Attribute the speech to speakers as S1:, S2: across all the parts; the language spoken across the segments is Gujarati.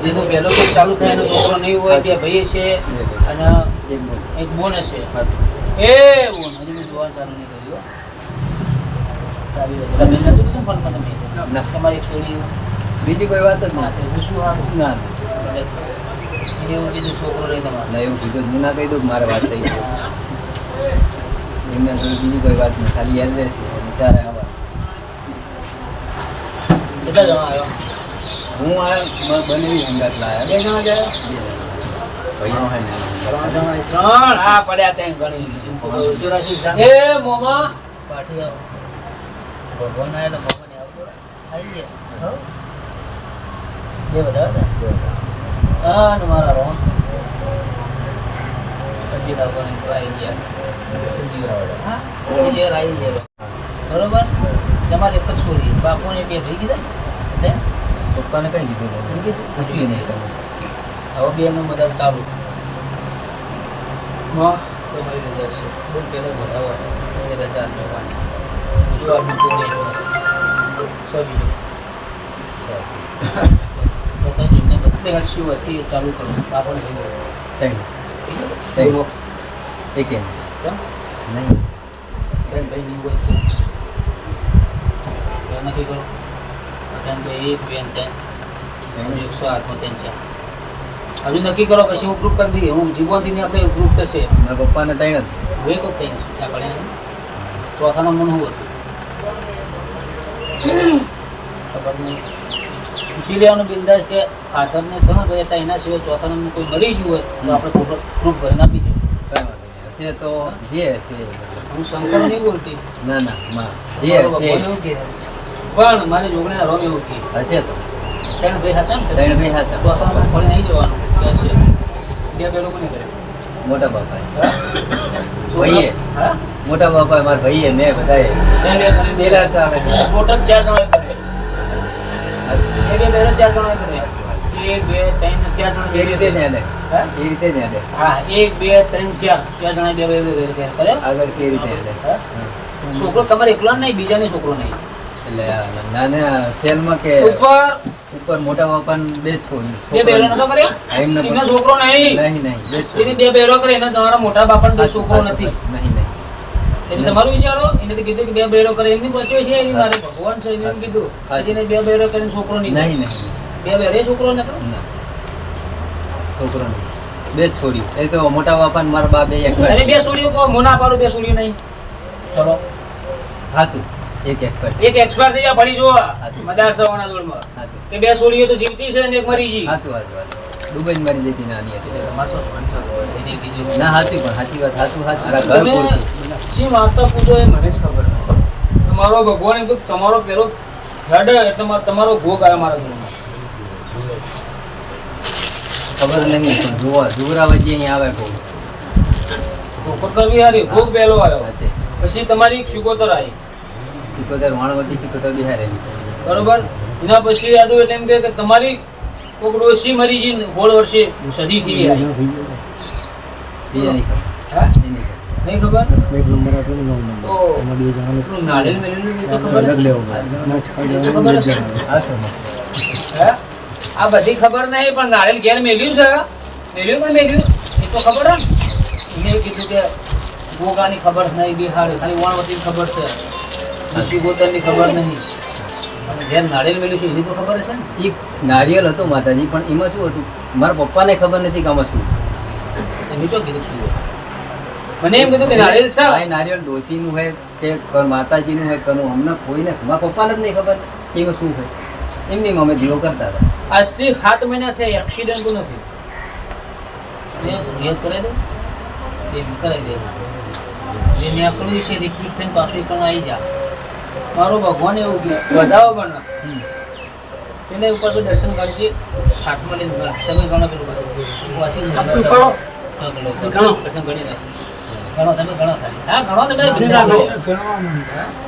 S1: જેનો પહેલો કેસ ચાલુ થાય એનો છોકરો નહીં હોય બે ભાઈ છે અને એક બોન હશે એ બોન હજી મેં જોવાનું ચાલુ નહીં કર્યું સારી વાત બેન નતું કીધું પણ તમે તમારી છોડી
S2: બીજી કોઈ વાત જ ના
S1: હું શું સારું
S2: ના
S1: એવું કીધું છોકરો રહી તમારે
S2: ના એવું કીધું હું ના કહી દઉં મારે વાત થઈ એમના જોડે બીજી કોઈ વાત નહીં ખાલી યાદ રહેશે ત્યારે આવા
S1: કેટલા જણા આવ્યો
S2: હું આ બનેવી સંગાત લાયા 2 જણા જાય ભાઈઓ હે ને 3 જણા
S1: 3 આ પડ્યા ત્યાં ઘણી એ મોમા પાટી આવો ભગવાન આયેલો ભગવાન આવતો આવી ગયા હો બે બધા હા ને મારા રો પછી દાવવાની આવી ગયા હા જે આવી ગયા બરોબર તમારે એક જ છોડી બાપોને બે ભઈ કીધા
S2: પપ્પાને કઈ કીધું કશું નહીં તમે
S1: હવે બેનો મતલબ ચાલુ હા તમારી રજા છે બોલ પેલો બતાવો રજા લેવાની સ્વામી બોલે સ્વામી બતાવીને બધે હર્ષી હતી ચાલુ કરો બાપોને ભઈ
S2: ત્રણ એક નહીં
S1: ત્રણ ભાઈ નહીં હોય તો નથી કરો અત્યારે તો એક બેન ત્રણ 108 હજુ નક્કી કરો પછી હું પ્રૂફ કરી દઈએ હું જીવનથી આપણે પ્રૂફ થશે
S2: મારા પપ્પાને ત્રણ જ
S1: વેકો ત્રણ આપણે ચોથા નંબર હું હતું ખબર નહીં પૂછી લેવાનું બિંદાસ કે ફાધરને ત્રણ ગયા હતા એના સિવાય ચોથા નંબર કોઈ મરી ગયું હોય તો આપણે પ્રૂફ ભરીને આપી દઈશું
S2: હશે તો જે હશે
S1: હું શંકર નહીં બોલતી
S2: ના ના જે હશે
S1: પણ મારી જોગણીના રોમ એવું કે
S2: હશે તો
S1: ત્રણ ભાઈ હતા ને
S2: ત્રણ ભાઈ હતા
S1: ચોથા નંબર ફળી નહીં જવાનું કહેશે બે બે લોકો નહીં કરે
S2: મોટા બાપા ભાઈએ
S1: હા
S2: મોટા બાપા મારા ભાઈએ મેં બધાએ પેલા ચાલે
S1: ટોટલ 4 જણા કરે એ બે 4 જણા કરે 1 2 3 4 જણા
S2: એ રીતે જ આને
S1: હા
S2: એ રીતે જ આને
S1: હા 1 2 3 4 જણા બે કરે
S2: આગળ કે રીતે આને
S1: છોકરો તમારે એકલો નહીં બીજાને છોકરો નહીં
S2: એટલે નાના સેલમાં કે ઉપર મોટા બાપાને બે છોડી
S1: બે બેરો નતો કર્યો એનો છોકરો નહીં
S2: નહીં બે
S1: એને બે બેરો કરે એના તમારા મોટા બાપાને બે છોકરો નથી
S2: નહીં
S1: એટલે તમારું વિચારો એને તો કીધું કે બે બેરો કરે એમની બચ્યો છે એ મારે ભગવાન છે એમ કીધું એને બે બેરો કરીને છોકરો નહીં
S2: નહીં
S1: બે બેરે છોકરો નતો
S2: છોકરો નહીં બે જ છોડી એ તો મોટા બાપા ને મારા બા બે એક
S1: અરે બે છોડીઓ કો મોના પાડો બે છોડીઓ નહીં ચલો
S2: હાચું એક
S1: એક્સપાયર થઈ જા પડી જો મદાર સવાના દોડમાં કે બે છોડીઓ તો જીવતી છે ને એક મરી ગઈ
S2: હાચું ડુબઈ મરી જતી નાની હતી ના હાચી પણ સાચી વાત સાચું
S1: શી માતા પૂજો એ મને જ ખબર તમારો ભગવાન એમ તો તમારો પેલો હેડ એટલે તમારો ભોગ આવ્યો મારા ઘરમાં
S2: ખબર નહીં પણ જોરા વચ્ચે અહીં આવે ભોગ
S1: ભોગ કરવી હારી ભોગ પહેલો આવ્યો પછી તમારી એક સિકોતર આવી
S2: સિકોતર વાણવટી સિકોતર બિહારેલી
S1: બરોબર એના પછી યાદ એટલે એમ કે તમારી કોક ડોશી મરી ગઈ 16 વર્ષે સદી થઈ
S2: નહીં
S1: ખબર
S3: એક નંબર આપે ને 9 નંબર એમાં બે જણા
S1: નાળિયેર મેલેલું એ તો ખબર
S3: અલગ
S1: છે
S3: લેવો ના 6 જણા
S1: આ બધી ખબર નહીં પણ નાળિયેર ઘેર મેલ્યું છે મેલ્યું એ તો ખબર હે એને કીધું કે ગોગાની ખબર નહીં બિહાડી ખાલી વાણવતીની ખબર છે દુસરી ગોતરની ખબર નહીં અને ઘેર નાળિયેર મેલ્યું છે એની તો ખબર હશે ને
S2: એક નારિયેલ હતો માતાજી પણ એમાં શું હતું મારા પપ્પાને ખબર નથી કે આમાં શું
S1: એની તો કીધું શું મને એમ કીધું કે નાળિયેર છે
S2: આ નારિયેલ ડોશીનું હોય કે માતાજીનું હોય કનું અમને કોઈને મારા પપ્પાને જ નહીં ખબર કે એમાં શું હોય એમની અમે જીવો કરતા હતા
S1: આજથી 7 મહિના થયા એક્સિડન્ટ નથી મેં યાદ કરાવી દઉં એ કરાવી દે જે નેકળ્યું છે રિપીટ થઈને પાછું એકણ આવી જા મારો ભગવાન એવું કે વધાવો પણ એને ઉપર તો દર્શન કરજે હાથમાં લઈને તમે ગણો પેલું દર્શન ગણી નહીં ગણો તમે ગણો ખાલી હા ગણો તમે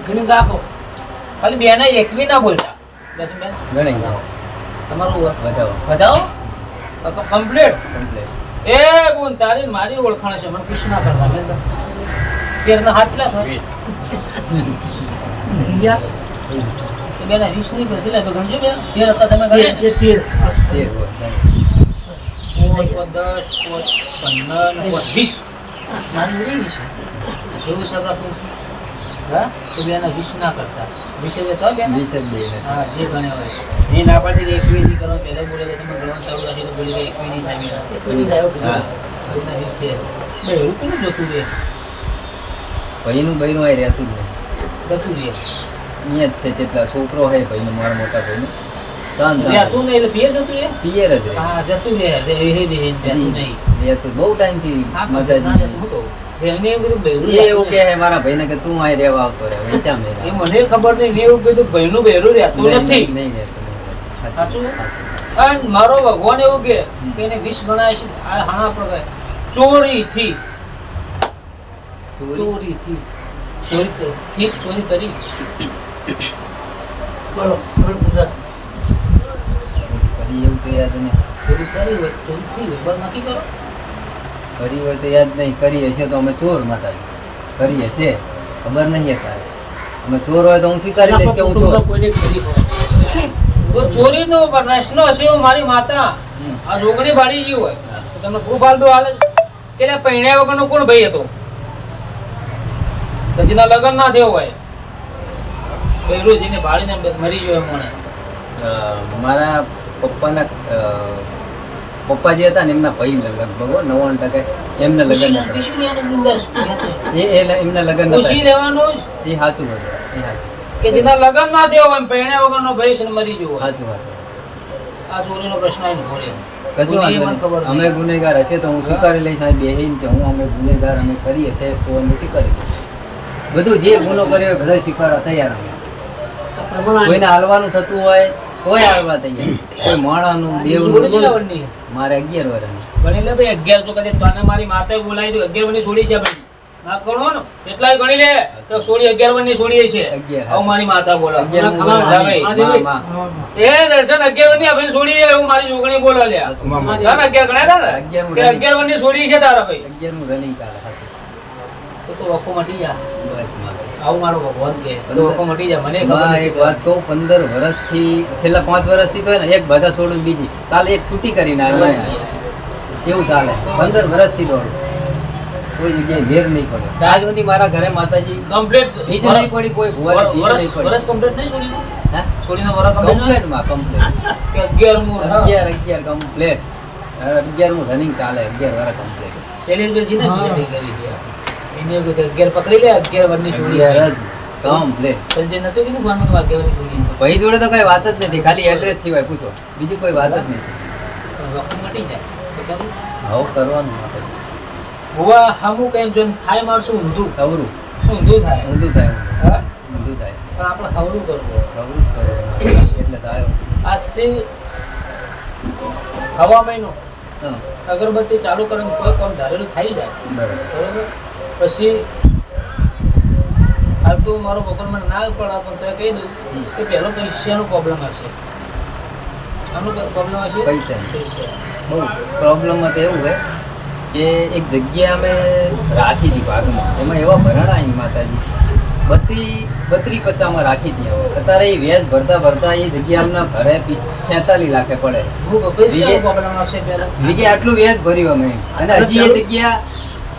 S1: ઘણી રાખો ખાલી બેના એકવી ના બોલતા દર્શનબેન
S2: ગણી
S1: તમારું
S2: બતાવો
S1: વધાવો કમ્પ્લીટ એ બોન તારી મારી ઓળખાણ છે મને કૃષ્ણ ના કરતા મેં તો પેરના હાથ ચલા થાય બેના 20 નહીં કરશે એટલે ગણજો બે 13 હતા તમે ગણ્યા 13 પોચ, પોચ 10, પોચ 15 ને પોચ 20 નાની બધી છે એવું સબ રાખું હા તો બેના 20 ના કરતા 20 તો બેન
S2: 20 જ બે ને.
S1: હા જે ગણે હોય એ ના પાડી દે 21 ની કરો પહેલા બોલે કે તમે ગણવાનું ચાલુ રાખીને બોલી કે 21 ની થાય 21 ની થાય
S2: હા.
S1: એના 20 છે બે એવું કેવું જોતું રે
S2: ભાઈનું બૈરું આય રહેતું જ નહીં.
S1: જતું રે
S2: અહીંયા જ છે જેટલા છોકરો હે ભાઈનો મારા મોટા ભાઈનો
S1: રહેતું નહીં એટલે પિયર જતું રે
S2: પિયર જ રહે.
S1: હા જતું રે જતું નહીં
S2: રહેતું બહુ ટાઈમથી
S1: હા
S2: માતાજી
S1: એને એવું બધું બહેરું
S2: એ એવું કહે છે મારા ભાઈને કે તું અહીં રહેવા આવતો રહે વેચા
S1: એ
S2: મેરા.
S1: મને ખબર નહીં મેં એવું કીધું ભાઈનું બહેરું રહેતું
S2: નહીં,
S1: નથી
S2: નહીં રહેતું, નહીં રહેતું.
S1: સાચું? અને મારો ભગવાન એવું કે એને 20 ગણાય છે આ હાણા પર ચોરીથી
S2: ચોરી?
S1: ચોરી કરી બોલો બોલો પૂછા
S2: ફરી એવું તો યાદ નહીં.
S1: ચોરી કરી હોય ચોરી થઈ હોય બસ નક્કી કરો
S2: ફરી હોય તો યાદ નહીં. કરી હશે તો અમે ચોર માતાજી. કરી હશે ખબર નહીં અત્યારે. અમે ચોર હોય તો હું સ્વીકારી લઈશ કે હું ચોર.
S1: કોઈને કરી હોય તો ચોરીનો પ્રશ્ન હશે એવું મારી માતા આ જોગણી બાળી ગઈ હોય તો તમે પ્રૂફ હાલતો હાલે એટલે પૈણ્યા વગરનો કોણ ભાઈ હતો તો જેના લગ્ન ના થયો હોય બૈરું જેને ભાળીને મરી ગયો એમ મને
S2: મારા પપ્પાના પપ્પા જે હતા ને એમના ભાઈ લગભગ 99% એમના લગ્ન એમના લગ્ન
S1: ખુશી
S2: હતા.
S1: લેવાનું જ
S2: એ સાચું હતું. એ સાચું
S1: કે જેના લગ્ન ના થયો હોય પૈણ્યા વગરનો ભાઈ છે ને મરી ગયો હોય
S2: સાચું સાચું.
S1: આ ચોરીનો પ્રશ્ન આવીને ભરે
S2: કશું વાંધો નહીં. અમે ગુનેગાર હશે તો હું સ્વીકારી લઈશ. અહીં બેહીને કે હું અમે ગુનેગાર અમે કરી હશે તો અમે સ્વીકારીશું. બધું જે ગુનો કર્યો હોય બધા સ્વીકારવા તૈયાર અમે. કોઈને હાલવાનું થતું હોય કોઈ હાલવા તૈયાર. કોઈ માણાનું દેવનું. મારે 11 વર્ષ.
S1: ગણી લે ભાઈ 11 તો કદાચ તને મારી માતાએ બોલાવી તો 11 વરની છોડી છે ભાઈ ના ગણો ને એટલાય ગણી લે તો છોડી 11 વરની છોડી છે
S2: 11.
S1: આવ મારી માતા બોલો
S2: 11
S1: એ દર્શન 11 વરની આપણે છોડી છે એવું મારી જોગણી બોલો લે ના 11 ગણાય ને 11 વરની છોડી છે તારા ભાઈ
S2: 11 નું રનિંગ ચાલે સાચું.
S1: તો વખો મટી જા
S2: બસ મારે.
S1: આવું મારો ભગવાન કે તો વખો મટી જા મને ખબર
S2: માં
S1: નથી.
S2: એક વાત કહું 15 વર્ષથી છેલ્લા 5 વર્ષથી તો હે ને એક બધા છોડું બીજી કાલે એક છૂટી કરીને આવ્યો એવું ચાલે 15 વર્ષથી દોડું કોઈ જગ્યાએ વેર નહીં પડે આજ સુધી મારા ઘરે માતાજી
S1: કમ્પ્લીટ
S2: બીજ નહીં પડી કોઈ ભુવાની બીજ નહીં પડી
S1: વર્ષ કમ્પ્લીટ નહીં છોડી
S2: હે
S1: છોડીનો વરસ
S2: કમ્પ્લીટ માં કમ્પ્લીટ
S1: કે 11 મુ
S2: 11 કમ્પ્લીટ 11 નું રનિંગ ચાલે 11 વર્ષ કમ્પ્લીટ
S1: શૈલેષ બેસી ને બીજા કરી છે એને કે 11 પકડી લે 11 વરની છોડી
S2: 11 જ કમ્પ્લીટ
S1: સંજય નતો કીધું ફોનમાં કે 11 વરની છોડી
S2: ભાઈ જોડે તો કઈ વાત જ નથી ખાલી એડ્રેસ સિવાય પૂછો બીજી કોઈ વાત જ નથી.
S1: વખત મટી જાય તો કરું
S2: આવું કરવાનું માતાજી.
S1: હોવા હમું કઈ જોન થાય મારશું ઊંધું
S2: સવરું
S1: ઊંધું થાય
S2: ઊંધું થાય
S1: હા
S2: ઊંધું થાય
S1: પણ આપણે હવરું કરવું
S2: સવરું જ કરવાનું એટલે થાય.
S1: આ સી હવા મહિનો
S2: હા,
S1: અગરબત્તી ચાલુ કરીને કોઈ કામ ધારેલું થઈ જાય
S2: બરાબર.
S1: બરોબર પછી હાલ તો મારો વગર મને ના પડે પણ તો કહી દઉં કે પહેલો પૈસાનો પ્રોબ્લેમ હશે આનો પ્રોબ્લેમ હશે
S2: પૈસા.
S1: પૈસા
S2: બહુ પ્રોબ્લેમમાં તો એવું છે કે એક જગ્યા અમે રાખી હતી ભાગમાં એમાં એવા ભરણા અહીં માતાજી 32-50 રાખી હતી હવે. અત્યારે એ વ્યાજ ભરતા ભરતા એ જગ્યા અમને ઘરે 46 લાખે પડે.
S1: હું પૈસાનો પ્રોબ્લેમ આવશે પહેલા
S2: બીજે આટલું વ્યાજ ભર્યું અમે અને હજી એ જગ્યા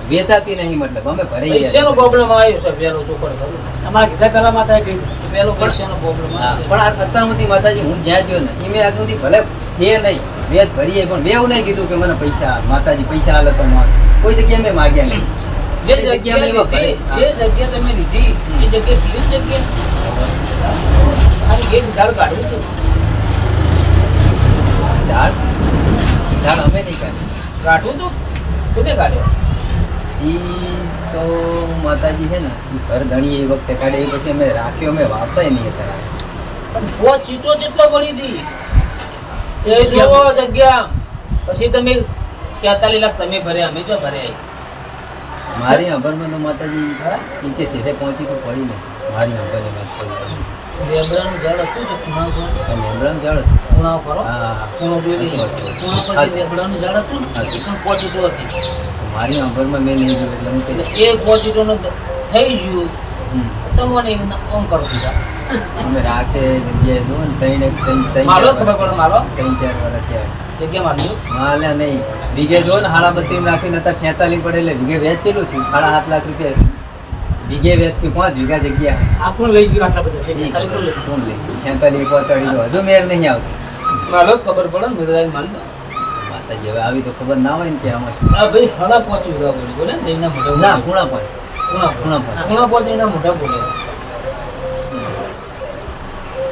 S2: વેચાતી નહીં મતલબ અમે ભરી
S1: પૈસાનો
S2: ગયા.
S1: પ્રોબ્લેમ આવ્યો છે પહેલો ચોપડ કરું તમારા કીધા પહેલા માતા કહી પહેલો પૈસાનો પ્રોબ્લેમ
S2: હા,
S1: આવશે
S2: પણ આ અત્યારમાંથી માતાજી હું જ્યાં જ્યો ને એ મેં આજુથી ભલે બે નહીં વ્યાજ ભરીએ પણ મેં એવું નહીં કીધું કે મને પૈસા માતાજી પૈસા હાલે તો માર કોઈ જગ્યાએ મેં માગ્યા નહીં.
S1: જે
S2: એ જગ્યા મેં એવા ભરી.
S1: જે જગ્યા તમે લીધી એ જગ્યા સીધી જગ્યા આ એક ઝાડ કાઢ્યું હતું
S2: ઝાડ ઝાડ અમે નહીં કાઢી.
S1: કાઢવું હતું કોને કાઢ્યો
S2: ઈ તો માતાજી છે ને ઈ ઘર ધણી એ વખતે કાઢે એ પછી અમે રાખ્યો અમે વાવતાય નહીં હતા.
S1: પણ વો ચીટો જેટલો પડી હતી એ જોવો જગ્યા પછી તમે 43 લાખ તમે ભર્યા અમે જો ભર્યા
S2: મારી હંભરમાં તો માતાજી ઈ કે સીધે પહોંચી તો પડી નહીં મારી હંભરે મેં પડી.
S1: લેબડાનું ઝાડ હતું જે ખૂણા પર
S2: અને હંભરાનું ઝાડ હતું.
S1: ખૂણા પર
S2: હા, હા.
S1: ખૂણો જોઈ લઈએ ખૂણા પર જે લેબડાનું ઝાડ હતું ને એ પણ પોચીટો હતી
S2: મારી હંભરમાં મેં નહીં જોયું એટલે હું
S1: એટલે
S2: કઈ
S1: એ પોચીટોનો થઈ ગયું
S2: હમ.
S1: તમને ઓમ કરો દીધા
S2: અમે રાખે જગ્યાએ જો ને ત્રણ
S1: મારો ખબર પડે મારો
S2: 3-4 વર્ષ થયા
S1: જગ્યા માંગી લો.
S2: માલે નહીં વીઘે જો ને 32 રાખીને અત્યારે 46 પડે એટલે વીઘે વેચેલું થયું 7.5 લાખ રૂપિયા વીઘે વેચથી 5 વીઘા જગ્યા
S1: આપણું લઈ ગયું આટલા બધા છે ખાલી કોણ લઈ
S2: કોણ લઈ 46 પહોંચાડી દો હજુ મેર નહીં આવતી
S1: માલો ખબર પડે ને મેળાઈ માલ દો.
S2: માતાજી હવે આવી તો ખબર ના હોય ને કે આમાં શું
S1: આ ભાઈ 5.5 વીઘા બોલી બોલે ને એના મોઢા
S2: ના પૂણા પણ
S1: ખૂણા પોચ એના મોઢા બોલે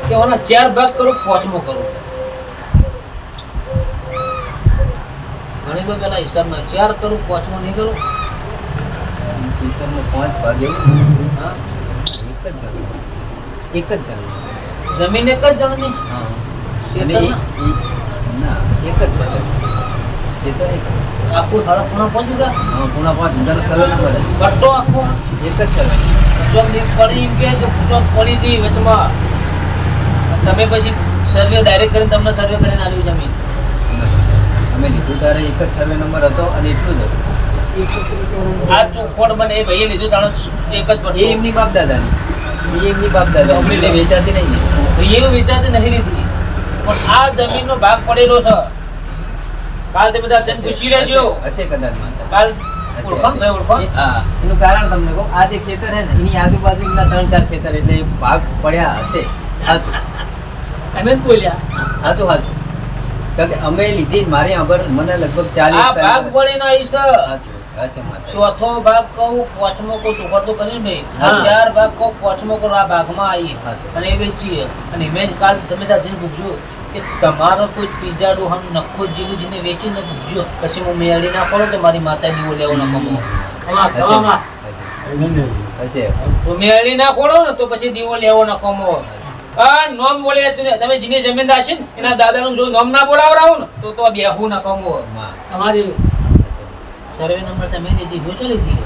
S1: કે ઓના 4 ભાગ કરું 5મો કરું ઘણી તો પેલા હિસાબમાં 4 કરું 5મો નહીં કરું.
S2: સિસ્ટમમાં 5 ભાગ એવું
S1: હા
S2: એક જ જણ
S1: જમીન એક જ જણની
S2: હા અને
S1: ખેતરના?
S2: ના એક જ ભાગ ખેતર એક
S1: આખું હાડા ખૂણા 5 વીઘા
S2: હા પૂણા 5 વીઘાનો સર્વે નંબર
S1: કટ્ટો આખો
S2: એક જ સર્વે
S1: જો નીક પડી એમ કે ફૂટો પડી હતી વચમાં તમે પછી સર્વે ડાયરેક્ટ કરીને તમને સર્વે કરીને આલ્યું જમીન
S2: અમે લીધું ત્યારે એક જ સર્વે નંબર હતો અને એટલું જ હતું
S1: આ ચોખવટ બને એ ભાઈએ લીધું તાણો એક જ
S2: એ
S1: પડતો
S2: એમની બાપ દાદાની એ એમની બાપ દાદા અમને વેચાતી નહીં
S1: ભાઈએ વેચાતી નહીં લીધી પણ આ જમીનનો ભાગ પડેલો છે કાલ તમે બધા જન પૂછી લેજો
S2: હશે કદાચ માતા
S1: કાલ ઓળખાણ ભાઈ ઓળખાણ
S2: હા એનું કારણ તમને કહું આ જે ખેતર છે ને એની આજુબાજુના 3-4 ખેતર એટલે એ ભાગ પડ્યા હશે સાચું
S1: અમે જ બોલ્યા
S2: સાચું સાચું કારણ કે અમે લીધી જ મારી આગળ મને લગભગ 40
S1: આ ભાગ પડેલો આવી છે
S2: સાચું હશે માતા
S1: ચોથો ભાગ કહું પાંચમો કહું ચોખવટ તો કરી ભાઈ
S2: હા.
S1: 4 ભાગ કહું પાંચમો કહું આ ભાગમાં આવી
S2: હા.
S1: અને એ વેચીએ અને મેં જ કાલ તમે ત્યાં જઈને પૂછજો કે તમારો કોઈ ત્રીજા ડોહા નખો જીલું જેને વેચીને પૂછજો પછી હું મેળી ના પડો તો મારી માતા દીવો લેવો ન કમો
S2: હશે હશે
S1: તો મેળી ના પડો ને તો પછી દીવો લેવો ન કમો આ નોમ બોલે તમે જેની જમીન દાશી ને એના દાદાનું જો નોમ ના બોલાવરાવો ને તો બેહું ના કમો
S2: માં
S1: તમારી
S2: હશે.
S1: સર્વે નંબર તમે લીધી જોશો લીધી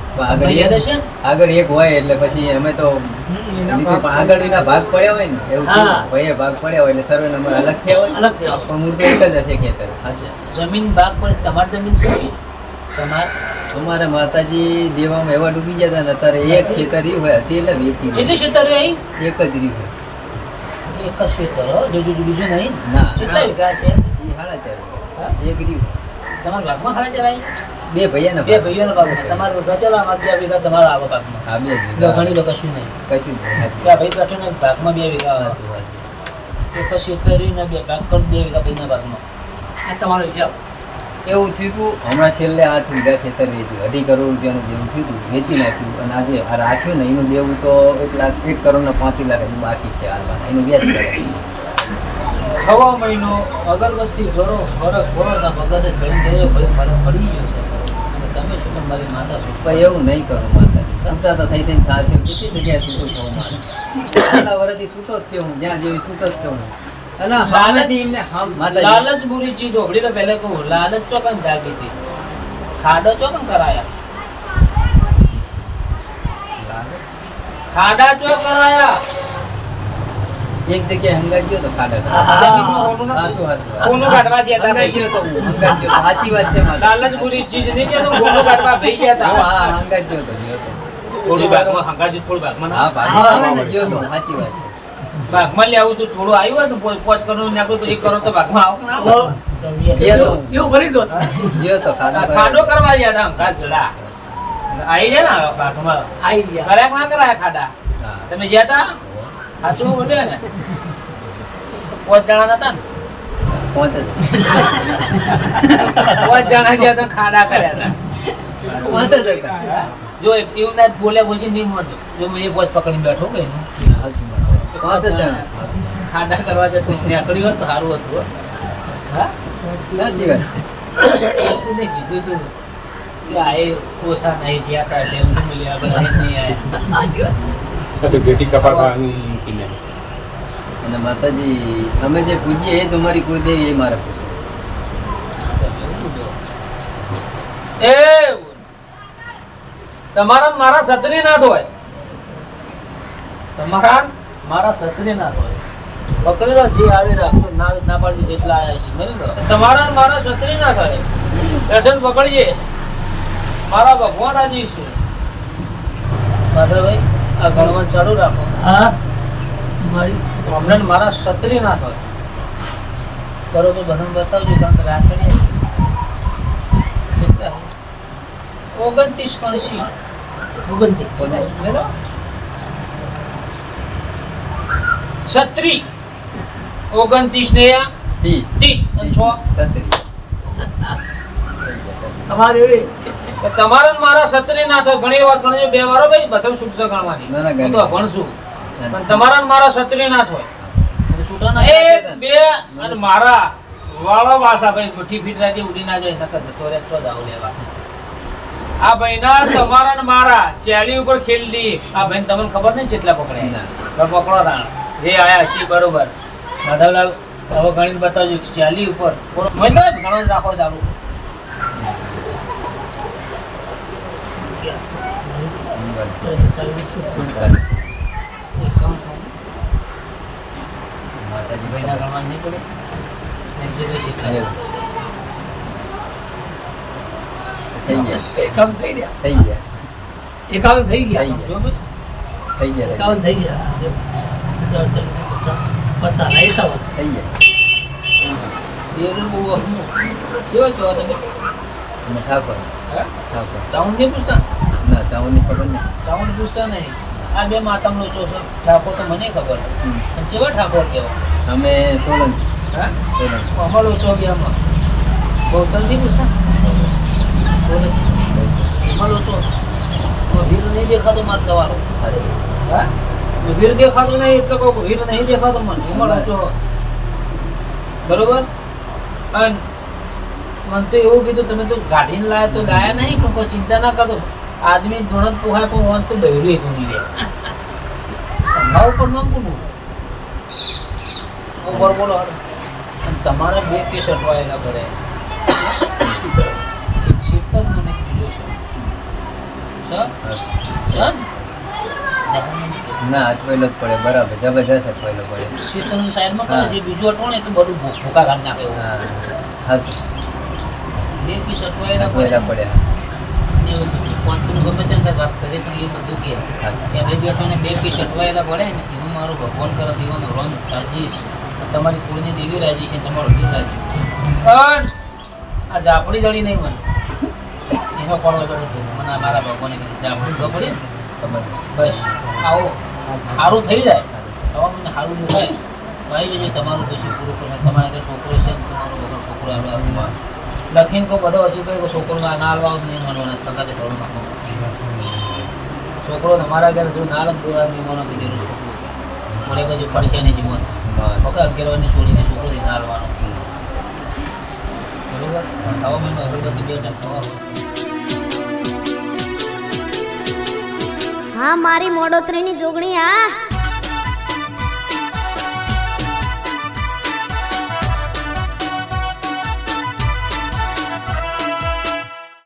S2: પણ આગળ
S1: યાદ
S2: એક-
S1: હશે ને?
S2: આગળ એક હોય એટલે પછી અમે તો લીધું, પણ આગળ એના ભાગ પડ્યા હોય ને એવું
S1: હા.
S2: થયું. ભાઈએ ભાગ પડ્યા હોય એટલે સર્વે નંબર અલગ થયા હોય
S1: અલગ થયા
S2: પણ મૂળ તો એક જ હશે ખેતર
S1: જમીન ભાગ પર તમારી જમીન છે તમારે
S2: અમારા માતાજી દેવામાં એવા ડૂબી ગયા હતા ને અત્યારે એક ખેતર રહ્યું હોય હતી એટલે વેચી
S1: કેટલી
S2: ગયા.
S1: ક્ષેત્ર રહી
S2: એક જ રહ્યું હોય.
S1: એક જ ક્ષેત્ર હો, બીજું નહીં
S2: ના
S1: કેટલા વીઘા છે
S2: એ 4.5 એક રહ્યું
S1: તમારા ભાગમાં ખાડા ચલાવી
S2: બે ભૈયાના
S1: બે
S2: ભાગ.
S1: ભાઈઓનો ભાગ છે. તમારા વીઘા ચલો અમારા 2 વીઘા તમારા આવો ભાગમાં
S2: હા બે જ
S1: એટલે
S2: વીઘા.
S1: ઘણી લોકો કશું નહીં
S2: કશું જ નહીં. સાચી
S1: કે આ ભાઈ બેઠો ને ભાગમાં 2 વીઘા આવે
S2: સાચું, સાચું.
S1: એક જ ક્ષેત્ર રહીને બે ભાગ કરી 2 વીઘા ભાઈના ભાગમાં આ તમારો હિસાબ
S2: એવું થયું હતું હમણાં છેલ્લે 8 વીઘા ખેતર વેચ્યું 2.5 કરોડ રૂપિયાનું દેવું થયું હતું વેચી નાખ્યું અને આજે આ રાખ્યું ને એનું દેવું તો 1 કરોડ ને 35 લાખ હજુ બાકી છે હાલમાં એનું વ્યાજ કરે
S1: હવા મહિનો અગરબત્તી કરો ફરક ફરો તો ભગતે ચડી ગયો ભાઈ ફરક પડી ગયો છે અને તમે શું તમારી માતા છો
S2: પણ એવું નહીં કરું માતાજી છૂટા તો થઈ થઈને થાય છે કેટલી જગ્યાએ છૂટો થવું મારે આટલા વર્ષથી છૂટો જ થયો હું જ્યાં જેવી છૂટો જ થયો હું અને હામેથી એમને હા માતાજી
S1: લાલચ બુરી ચીજ હોબળી તો પહેલે કહું લાલચ ચોકન જાગી હતી ખાડો ચોકન કરાયા ખાડા ચો કરાયા
S2: એક જગ્યાએ હંગાઈ ગયો તો ખાડા
S1: જમીનમાં હોનું નતું.
S2: સાચું સાચું
S1: હોનું કાઢવા ગયા હતા
S2: હંગાઈ ગયો તો હું હંગાઈ ગયો તો. સાચી વાત છે મારી
S1: લાલચ બુરી ચીજ નહીં કે તો હોનું કાઢવા ભાઈ ગયા
S2: હું
S1: હતા
S2: હા હંગાઈ ગયો તો ગયો તો.
S1: થોડી ભાગમાં હંગાજી થોડી ભાગમાં
S2: હા
S1: ના.
S2: ભાગમાં આવે ને ગયો તો સાચી વાત છે
S1: ભાગમાં લેવું તો થોડું આવ્યું હોય તો 5 કરોડ નાખું તો 1 કરોડ તો ભાગમાં આવો કે ના આવો?
S2: ગયો તો
S1: એવું ભરી દો
S2: ગયો તો
S1: ખાડો કરવા ગયા હતા હંગાત જડા આવી ગયા ને ભાગમાં આવી ગયા કરાયા ના કરાયા ખાડા
S2: હા.
S1: તમે ગયા હતા સાચું બોલે ને 5 જણા હતા ને
S2: પહોંચે
S1: 5 જણા ગયા હતા ખાડા કર્યા હતા
S2: પહોંચે જ હતા.
S1: હા? જો એવું ના બોલ્યા પછી નહીં મળતો જો મેં એ પોચ પકડીને બેઠો ગઈ ને
S2: પહોંચે જ હતા.
S1: ખાડા કરવા જતું નીકળી હોત તો સારું હતું હો. હા
S2: સાચી વાત છે.
S1: એને કીધું તું કે આ એ ઓછા નહીં જ્યાં હતા એટલે એવું મળ્યા બધા નહીં આવ્યા
S4: તો બેટી કપા ખાવાની કે નહીં
S2: અને માતાજી અમે જે પૂજીએ એ જ અમારી કુળદેવી એ મારે પૂછો
S1: એ તમારા મારા સત્રી ના હોય તમારા મારા સત્રી ના હોય પકડેલો જે આવી રાખો ના ના પાડી જેટલા આવ્યા છે મળી લો તમારા ને મારા સત્રી ના થાય દર્શન પકડીએ મારા ભગવાન રાજી છે માધવભાઈ આ ગણવન ચાલુ રાખો હા મારી હમણાં મારા સત્રી ના થાય બરોબર બધાને બતાવજો કારણ કે રાત કરી કેટલા 29 કણસી 29 લેલો છત્રી 29 ને 30 અને 6
S2: તમારે
S1: તમારા ને મારા છત્રી ના થાય ઘણી વાત ગણજો બે વારો ભાઈ બધા છૂટશે ગણવાની
S2: ના, ના,
S1: હું તો ભણશું પણ તમારા ને મારા છત્રી ના થાય એક બે અને મારા વાળો વાસા ભાઈ મુઠ્ઠી ફીટ રાખી ઉડી ના જાય નકર જતો રે તો દાવ લેવા આ ભાઈના તમારા ને મારા ચેલી ઉપર ખેલડી આ ભાઈ તમને ખબર નહીં કેટલા પકડ્યા પકડો તાણ જે આયા છે બરોબર માધવલાલ હવે ગણીને બતાવજો ચેલી ઉપર મને ઘણો જ રાખો ચાલુ માતાજી ભાઈના ગણવા નહીં પડે
S2: થઈ ગયા
S3: એકાવન થઈ ગયા
S2: થઈ ગયા
S3: એકાવન થઈ ગયા
S2: થઈ ગયા થઈ ગયા
S3: એકાવન થઈ ગયા પચાસ એકાવન
S2: થઈ ગયા
S1: દેરું બહુ અહમું કેવા કેવા તમે
S2: અને ઠાકોર
S1: હે
S2: ઠાકોર
S1: ચાઉંડ નહીં પૂછતા
S2: ના ચાવની ખબર નહીં
S1: ચાઉંડ પૂછતા નહીં આ બે માતામનો ચોસો ઠાકોર તો મને ખબર અને કેવા ઠાકોર કહેવાય
S2: અમે સોલંકી
S1: હા
S2: સોલંકી
S1: અમારો ચોગ્યામાં બહુ જલ્દી પૂછતા અમારો ચોસ વીર નહીં દેખાતો મારે તમારો હા વીર દેખાતો નહીં એટલે કહું વીર નહીં દેખાતો મને ઉમર ઊંચો બરોબર અને મને તો એવું કીધું તમે તો ગાડીને લાયા તો લાયા નહીં પણ કોઈ ચિંતા ના કરતો આદમી ગણત પોહાય પણ વન તો બહેરું હતું નહીં રે ભાવ ઉપર નામ કોનું બોલો બોલો અને તમારા બે કેસ અટવાયેલા પડે શીતલ મને કીધું છે સર
S2: ના અટવેલો જ પડે બરાબર જબરજસ્ત અટવેલો પડે
S1: શીતલની સાઈડમાં કરે જે બીજું અટવાણે તો બધું ભૂકા કાઢી નાખે એવું.
S2: હા હાચું
S1: બે કેસ અટવાયેલા
S2: અટવેલા
S1: પડે
S2: પડ્યા
S1: ને કોન્ફરન્સ ગમે ત્યાં વાત કરે પણ એ બધું કે
S2: હાચું
S1: બે બેઠોને બે કેસ અટવાયેલા પડે ને એનું મારું ભગવાન કરે દેવાનો રંગ રાજી છે તમારી કુળની દેવી રાજી છે તમારો વીર રાજી પણ આ જાપડી જડી નહીં મને એનો પડવો પડે મને મારા ભગવાને કીધી જાપડી ગપડી
S2: ખબર
S1: બસ આવો સારું થઈ જાય હવે મને સારું દેખાય ભાઈ જજો તમારું પછી પૂરું કરે તમારા ઘર છોકરો છે ને તમારો બધો છોકરો આપણે લખીને કહું બધો હજી કહ્યું છોકરો ના હાલવા જ નહીં માનવાના પગાતે થોડું નાખો છોકરો તમારા ઘર જો નાળ જ દોરા નહીં માનો કે જેનું છોકરું મોડે બાજુ પડશે નહીં જીવન પકા 11 વાગે છોડીને છોકરોથી ના હાલવાનો બરોબર આવો મને અગરબત્તી બે ટાઈમ ખવા
S5: હા મારી મોડોતરીની જોગણી આ